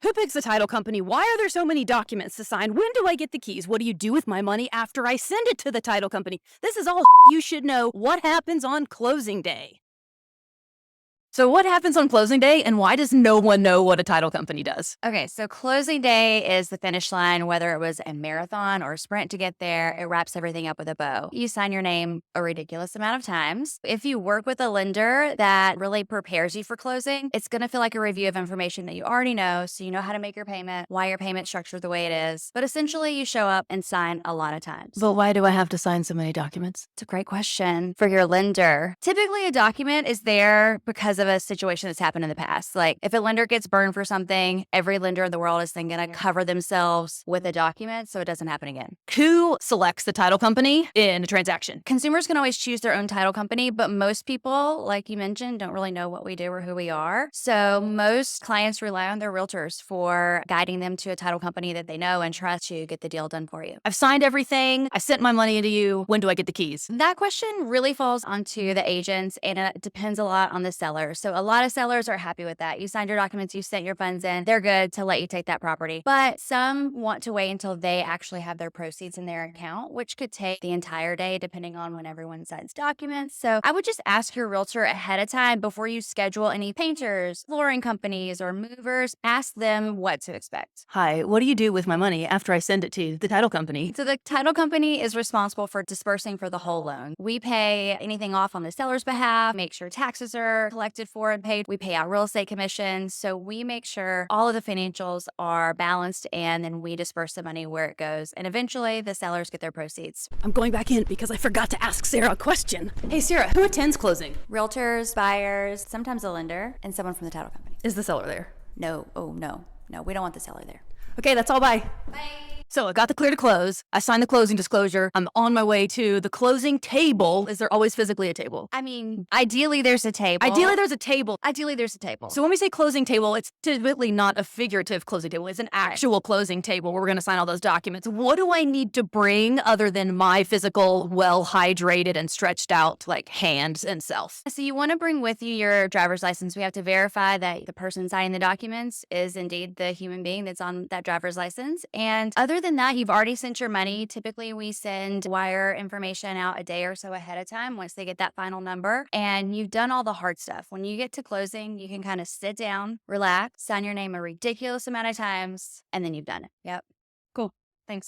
Who picks the title company? Why are there so many documents to sign? When do I get the keys? What do you do with my money after I send it to the title company? This is all you should know. What happens on closing day? So what happens on closing day, and why does no one know what a title company does? Okay, so closing day is the finish line, whether it was a marathon or a sprint to get there, it wraps everything up with a bow. You sign your name a ridiculous amount of times. If you work with a lender that really prepares you for closing, it's going to feel like a review of information that you already know. So you know how to make your payment, why your payment's structured the way it is. But essentially, you show up and sign a lot of times. But why do I have to sign so many documents? It's a great question for your lender. Typically, a document is there because of a situation that's happened in the past. Like if a lender gets burned for something, every lender in the world is then going to cover themselves with a document so it doesn't happen again. Who selects the title company in a transaction? Consumers can always choose their own title company, but most people, like you mentioned, don't really know what we do or who we are. So most clients rely on their realtors for guiding them to a title company that they know and trust to get the deal done for you. I've signed everything. I sent my money into you. When do I get the keys? That question really falls onto the agents, and it depends a lot on the seller. So a lot of sellers are happy with that. You signed your documents, you sent your funds in, they're good to let you take that property. But some want to wait until they actually have their proceeds in their account, which could take the entire day depending on when everyone signs documents. So I would just ask your realtor ahead of time before you schedule any painters, flooring companies, or movers. Ask them what to expect. Hi, what do you do with my money after I send it to the title company? So the title company is responsible for dispersing for the whole loan. We pay anything off on the seller's behalf, make sure taxes are collected for and paid. We pay out real estate commissions. So we make sure all of the financials are balanced, and then we disperse the money where it goes. And eventually the sellers get their proceeds. I'm going back in because I forgot to ask Sarah a question. Hey, Sarah, who attends closing? Realtors, buyers, sometimes a lender, and someone from the title company. Is the seller there? No, oh no, we don't want the seller there. Okay, that's all. Bye. Bye. So I got the clear to close. I signed the closing disclosure. I'm on my way to the closing table. Is there always physically a table? I mean, ideally there's a table. Ideally, there's a table. Ideally there's a table. So when we say closing table, it's typically not a figurative closing table. It's an actual closing table where we're going to sign all those documents. What do I need to bring other than my physical, well-hydrated and stretched out like hands and self? So you want to bring with you your driver's license. We have to verify that the person signing the documents is indeed the human being that's on that driver's license. And other than that, you've already sent your money. Typically, we send wire information out a day or so ahead of time once they get that final number. And you've done all the hard stuff. When you get to closing, you can kind of sit down, relax, sign your name a ridiculous amount of times, and then you've done it. Yep. Cool. Thanks.